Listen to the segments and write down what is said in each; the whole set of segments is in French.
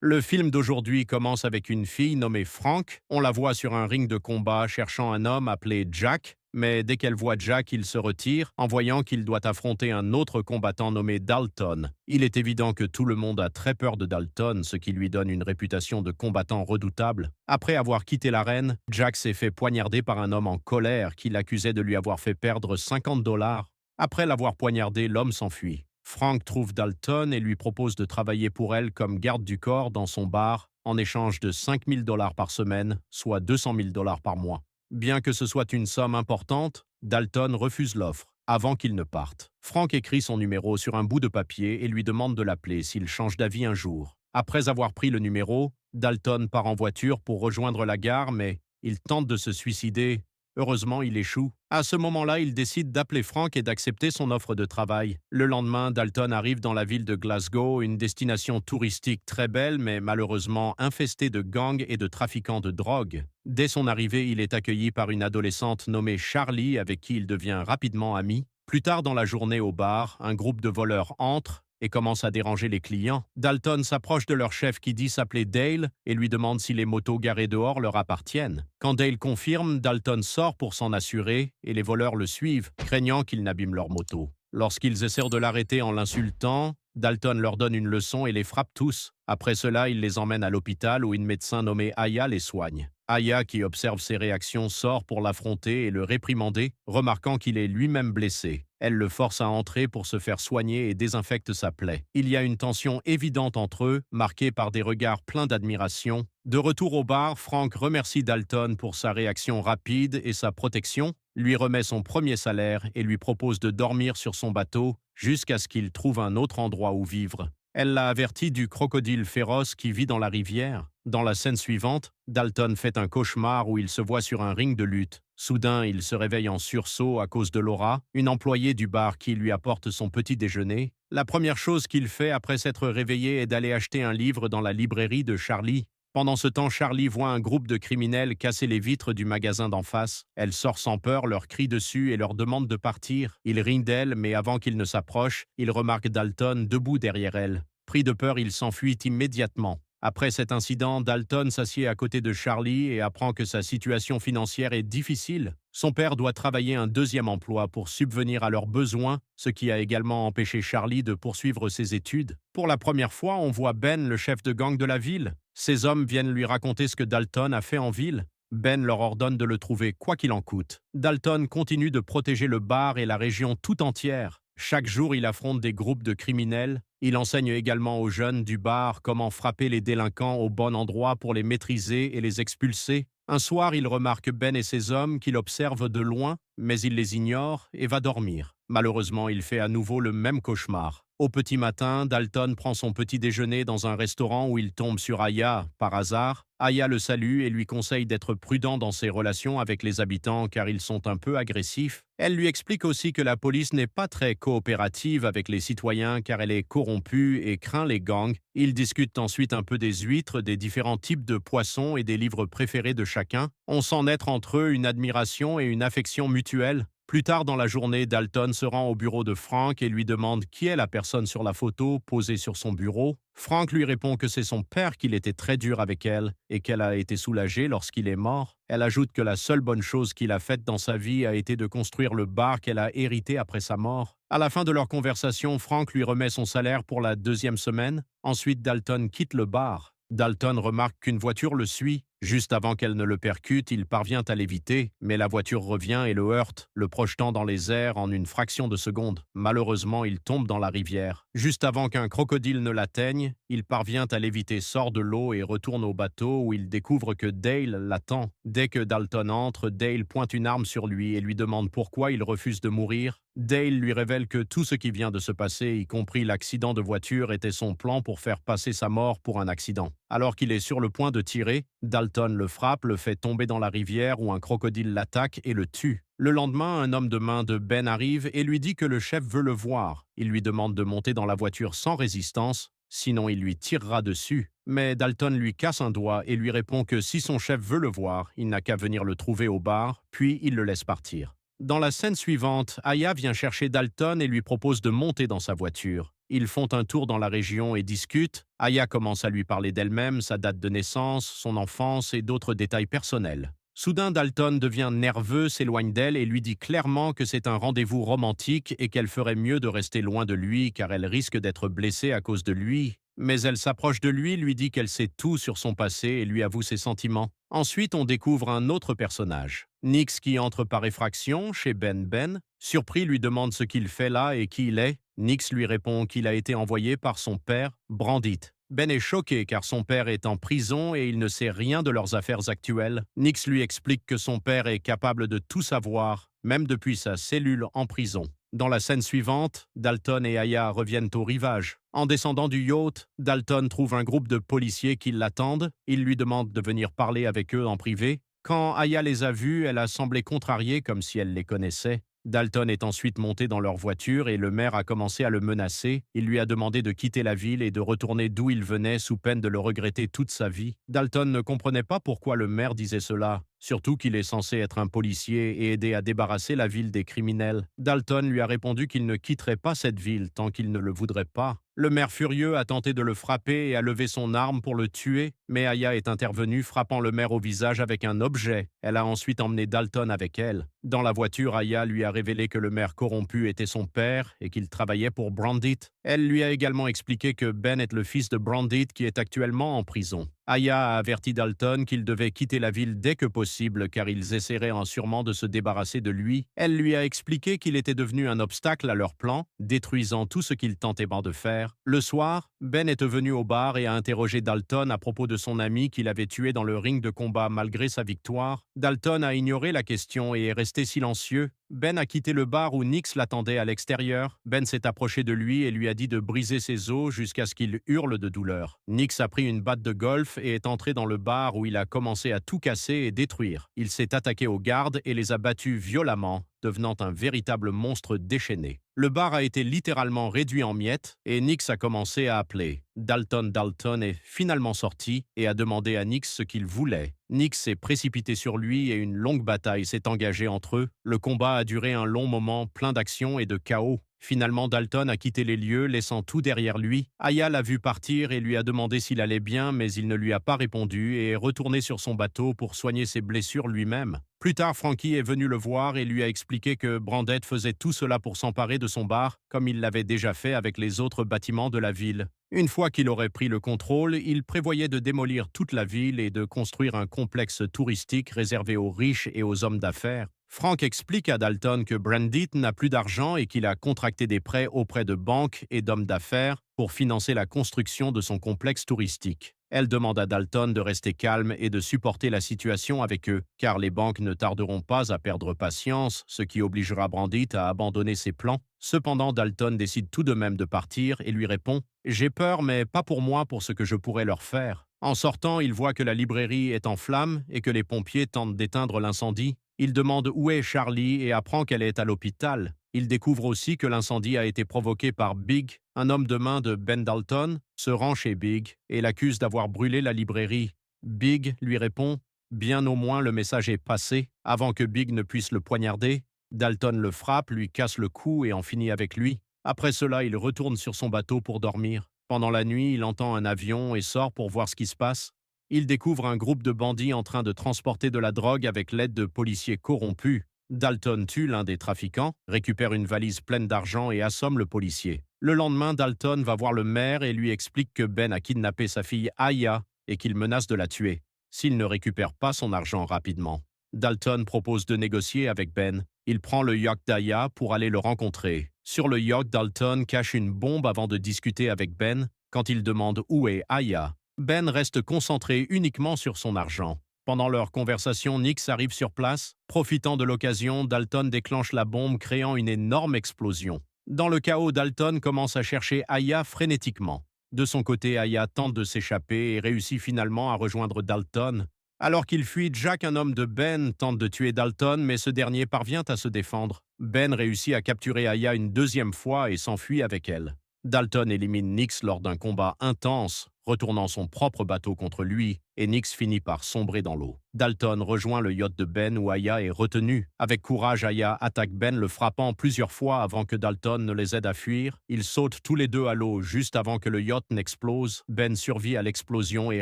Le film d'aujourd'hui commence avec une fille nommée Frank. On la voit sur un ring de combat cherchant un homme appelé Jack, mais dès qu'elle voit Jack, il se retire en voyant qu'il doit affronter un autre combattant nommé Dalton. Il est évident que tout le monde a très peur de Dalton, ce qui lui donne une réputation de combattant redoutable. Après avoir quitté l'arène, Jack s'est fait poignarder par un homme en colère qui l'accusait de lui avoir fait perdre 50 dollars. Après l'avoir poignardé, l'homme s'enfuit. Frank trouve Dalton et lui propose de travailler pour elle comme garde du corps dans son bar en échange de 5000 dollars par semaine, soit 200 000 dollars par mois. Bien que ce soit une somme importante, Dalton refuse l'offre avant qu'il ne parte. Frank écrit son numéro sur un bout de papier et lui demande de l'appeler s'il change d'avis un jour. Après avoir pris le numéro, Dalton part en voiture pour rejoindre la gare, mais il tente de se suicider. Heureusement, il échoue. À ce moment-là, il décide d'appeler Frank et d'accepter son offre de travail. Le lendemain, Dalton arrive dans la ville de Glasgow, une destination touristique très belle, mais malheureusement infestée de gangs et de trafiquants de drogue. Dès son arrivée, il est accueilli par une adolescente nommée Charlie, avec qui il devient rapidement ami. Plus tard dans la journée au bar, un groupe de voleurs entre et commence à déranger les clients. Dalton s'approche de leur chef qui dit s'appeler Dale et lui demande si les motos garées dehors leur appartiennent. Quand Dale confirme, Dalton sort pour s'en assurer et les voleurs le suivent, craignant qu'il n'abîme leur moto. Lorsqu'ils essaient de l'arrêter en l'insultant, Dalton leur donne une leçon et les frappe tous. Après cela, il les emmène à l'hôpital où une médecin nommée Aya les soigne. Aya, qui observe ses réactions, sort pour l'affronter et le réprimander, remarquant qu'il est lui-même blessé. Elle le force à entrer pour se faire soigner et désinfecte sa plaie. Il y a une tension évidente entre eux, marquée par des regards pleins d'admiration. De retour au bar, Frank remercie Dalton pour sa réaction rapide et sa protection, lui remet son premier salaire et lui propose de dormir sur son bateau jusqu'à ce qu'il trouve un autre endroit où vivre. Elle l'a averti du crocodile féroce qui vit dans la rivière. Dans la scène suivante, Dalton fait un cauchemar où il se voit sur un ring de lutte. Soudain, il se réveille en sursaut à cause de Laura, une employée du bar qui lui apporte son petit déjeuner. La première chose qu'il fait après s'être réveillé est d'aller acheter un livre dans la librairie de Charlie. Pendant ce temps, Charlie voit un groupe de criminels casser les vitres du magasin d'en face. Elle sort sans peur, leur crie dessus et leur demande de partir. Il rit d'elle, mais avant qu'ils ne s'approchent, il remarque Dalton debout derrière elle. Pris de peur, il s'enfuit immédiatement. Après cet incident, Dalton s'assied à côté de Charlie et apprend que sa situation financière est difficile. Son père doit travailler un deuxième emploi pour subvenir à leurs besoins, ce qui a également empêché Charlie de poursuivre ses études. Pour la première fois, on voit Ben, le chef de gang de la ville. Ces hommes viennent lui raconter ce que Dalton a fait en ville. Ben leur ordonne de le trouver quoi qu'il en coûte. Dalton continue de protéger le bar et la région tout entière. Chaque jour, il affronte des groupes de criminels. Il enseigne également aux jeunes du bar comment frapper les délinquants au bon endroit pour les maîtriser et les expulser. Un soir, il remarque Ben et ses hommes qu'il observe de loin, mais il les ignore et va dormir. Malheureusement, il fait à nouveau le même cauchemar. Au petit matin, Dalton prend son petit déjeuner dans un restaurant où il tombe sur Aya, par hasard. Aya le salue et lui conseille d'être prudent dans ses relations avec les habitants car ils sont un peu agressifs. Elle lui explique aussi que la police n'est pas très coopérative avec les citoyens car elle est corrompue et craint les gangs. Ils discutent ensuite un peu des huîtres, des différents types de poissons et des livres préférés de chacun. On sent naître entre eux une admiration et une affection mutuelle. Plus tard dans la journée, Dalton se rend au bureau de Frank et lui demande qui est la personne sur la photo posée sur son bureau. Frank lui répond que c'est son père qu'il était très dur avec elle et qu'elle a été soulagée lorsqu'il est mort. Elle ajoute que la seule bonne chose qu'il a faite dans sa vie a été de construire le bar qu'elle a hérité après sa mort. À la fin de leur conversation, Frank lui remet son salaire pour la deuxième semaine. Ensuite, Dalton quitte le bar. Dalton remarque qu'une voiture le suit. Juste avant qu'elle ne le percute, il parvient à l'éviter, mais la voiture revient et le heurte, le projetant dans les airs en une fraction de seconde. Malheureusement, il tombe dans la rivière. Juste avant qu'un crocodile ne l'atteigne, il parvient à l'éviter, sort de l'eau et retourne au bateau où il découvre que Dale l'attend. Dès que Dalton entre, Dale pointe une arme sur lui et lui demande pourquoi il refuse de mourir. Dale lui révèle que tout ce qui vient de se passer, y compris l'accident de voiture, était son plan pour faire passer sa mort pour un accident. Alors qu'il est sur le point de tirer, Dalton le frappe, le fait tomber dans la rivière où un crocodile l'attaque et le tue. Le lendemain, un homme de main de Ben arrive et lui dit que le chef veut le voir. Il lui demande de monter dans la voiture sans résistance, sinon il lui tirera dessus. Mais Dalton lui casse un doigt et lui répond que si son chef veut le voir, il n'a qu'à venir le trouver au bar, puis il le laisse partir. Dans la scène suivante, Aya vient chercher Dalton et lui propose de monter dans sa voiture. Ils font un tour dans la région et discutent. Aya commence à lui parler d'elle-même, sa date de naissance, son enfance et d'autres détails personnels. Soudain, Dalton devient nerveux, s'éloigne d'elle et lui dit clairement que c'est un rendez-vous romantique et qu'elle ferait mieux de rester loin de lui car elle risque d'être blessée à cause de lui. Mais elle s'approche de lui dit qu'elle sait tout sur son passé et lui avoue ses sentiments. Ensuite, on découvre un autre personnage. Nix qui entre par effraction chez Ben. Surpris, lui demande ce qu'il fait là et qui il est. Nix lui répond qu'il a été envoyé par son père, Brandit. Ben est choqué car son père est en prison et il ne sait rien de leurs affaires actuelles. Nix lui explique que son père est capable de tout savoir, même depuis sa cellule en prison. Dans la scène suivante, Dalton et Aya reviennent au rivage. En descendant du yacht, Dalton trouve un groupe de policiers qui l'attendent. Il lui demande de venir parler avec eux en privé. Quand Aya les a vus, elle a semblé contrariée comme si elle les connaissait. Dalton est ensuite monté dans leur voiture et le maire a commencé à le menacer. Il lui a demandé de quitter la ville et de retourner d'où il venait sous peine de le regretter toute sa vie. Dalton ne comprenait pas pourquoi le maire disait cela, surtout qu'il est censé être un policier et aider à débarrasser la ville des criminels. Dalton lui a répondu qu'il ne quitterait pas cette ville tant qu'il ne le voudrait pas. Le maire furieux a tenté de le frapper et a levé son arme pour le tuer, mais Aya est intervenue frappant le maire au visage avec un objet. Elle a ensuite emmené Dalton avec elle. Dans la voiture, Aya lui a révélé que le maire corrompu était son père et qu'il travaillait pour Brandit. Elle lui a également expliqué que Ben est le fils de Brandit qui est actuellement en prison. Aya a averti Dalton qu'il devait quitter la ville dès que possible car ils essaieraient sûrement de se débarrasser de lui. Elle lui a expliqué qu'il était devenu un obstacle à leur plan, détruisant tout ce qu'ils tentaient de faire. Le soir, Ben est venu au bar et a interrogé Dalton à propos de son ami qu'il avait tué dans le ring de combat malgré sa victoire. Dalton a ignoré la question et est resté silencieux. Ben a quitté le bar où Nix l'attendait à l'extérieur. Ben s'est approché de lui et lui a dit de briser ses os jusqu'à ce qu'il hurle de douleur. Nix a pris une batte de golf et est entré dans le bar où il a commencé à tout casser et détruire. Il s'est attaqué aux gardes et les a battus violemment, devenant un véritable monstre déchaîné. Le bar a été littéralement réduit en miettes et Nix a commencé à appeler. Dalton est finalement sorti et a demandé à Nix ce qu'il voulait. Nix s'est précipité sur lui et une longue bataille s'est engagée entre eux. Le combat a duré un long moment plein d'action et de chaos. Finalement, Dalton a quitté les lieux, laissant tout derrière lui. Aya l'a vu partir et lui a demandé s'il allait bien, mais il ne lui a pas répondu et est retourné sur son bateau pour soigner ses blessures lui-même. Plus tard, Frankie est venu le voir et lui a expliqué que Brandit faisait tout cela pour s'emparer de son bar, comme il l'avait déjà fait avec les autres bâtiments de la ville. Une fois qu'il aurait pris le contrôle, il prévoyait de démolir toute la ville et de construire un complexe touristique réservé aux riches et aux hommes d'affaires. Frank explique à Dalton que Brandit n'a plus d'argent et qu'il a contracté des prêts auprès de banques et d'hommes d'affaires pour financer la construction de son complexe touristique. Elle demande à Dalton de rester calme et de supporter la situation avec eux, car les banques ne tarderont pas à perdre patience, ce qui obligera Brandit à abandonner ses plans. Cependant, Dalton décide tout de même de partir et lui répond « J'ai peur, mais pas pour moi, pour ce que je pourrais leur faire. » En sortant, il voit que la librairie est en flammes et que les pompiers tentent d'éteindre l'incendie. Il demande où est Charlie et apprend qu'elle est à l'hôpital. Il découvre aussi que l'incendie a été provoqué par Big, un homme de main de Ben Dalton, se rend chez Big et l'accuse d'avoir brûlé la librairie. Big lui répond « Bien au moins le message est passé ». Avant que Big ne puisse le poignarder, Dalton le frappe, lui casse le cou et en finit avec lui. Après cela, il retourne sur son bateau pour dormir. Pendant la nuit, il entend un avion et sort pour voir ce qui se passe. Il découvre un groupe de bandits en train de transporter de la drogue avec l'aide de policiers corrompus. Dalton tue l'un des trafiquants, récupère une valise pleine d'argent et assomme le policier. Le lendemain, Dalton va voir le maire et lui explique que Ben a kidnappé sa fille Aya et qu'il menace de la tuer, s'il ne récupère pas son argent rapidement. Dalton propose de négocier avec Ben. Il prend le yacht d'Aya pour aller le rencontrer. Sur le yacht, Dalton cache une bombe avant de discuter avec Ben. Quand il demande où est Aya, Ben reste concentré uniquement sur son argent. Pendant leur conversation, Nix arrive sur place. Profitant de l'occasion, Dalton déclenche la bombe, créant une énorme explosion. Dans le chaos, Dalton commence à chercher Aya frénétiquement. De son côté, Aya tente de s'échapper et réussit finalement à rejoindre Dalton. Alors qu'il fuit, Jack, un homme de Ben, tente de tuer Dalton, mais ce dernier parvient à se défendre. Ben réussit à capturer Aya une deuxième fois et s'enfuit avec elle. Dalton élimine Nix lors d'un combat intense. retournant son propre bateau contre lui, et Nix finit par sombrer dans l'eau. Dalton rejoint le yacht de Ben où Aya est retenue. Avec courage, Aya attaque Ben, le frappant plusieurs fois avant que Dalton ne les aide à fuir. Ils sautent tous les deux à l'eau juste avant que le yacht n'explose. Ben survit à l'explosion et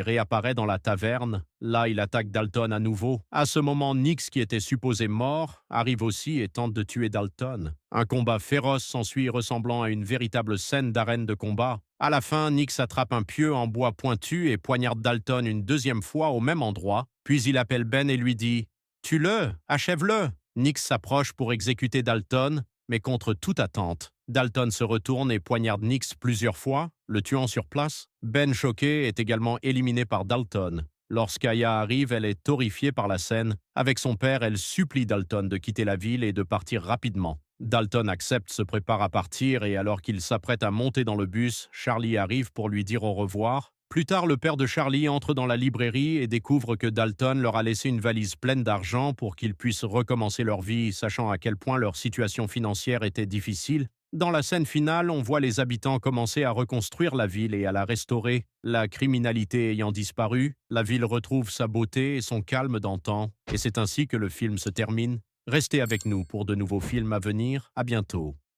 réapparaît dans la taverne. Là, il attaque Dalton à nouveau. À ce moment, Nix, qui était supposé mort, arrive aussi et tente de tuer Dalton. Un combat féroce s'ensuit ressemblant à une véritable scène d'arène de combat. À la fin, Nix attrape un pieu en bois pointu et poignarde Dalton une deuxième fois au même endroit, puis il appelle Ben et lui dit « Tue-le, achève-le !» Nix s'approche pour exécuter Dalton, mais contre toute attente. Dalton se retourne et poignarde Nix plusieurs fois, le tuant sur place. Ben, choqué, est également éliminé par Dalton. Lorsqu'Aya arrive, elle est horrifiée par la scène. Avec son père, elle supplie Dalton de quitter la ville et de partir rapidement. Dalton accepte, se prépare à partir et alors qu'il s'apprête à monter dans le bus, Charlie arrive pour lui dire au revoir. Plus tard, le père de Charlie entre dans la librairie et découvre que Dalton leur a laissé une valise pleine d'argent pour qu'ils puissent recommencer leur vie, sachant à quel point leur situation financière était difficile. Dans la scène finale, on voit les habitants commencer à reconstruire la ville et à la restaurer. La criminalité ayant disparu, la ville retrouve sa beauté et son calme d'antan, et c'est ainsi que le film se termine. Restez avec nous pour de nouveaux films à venir. À bientôt.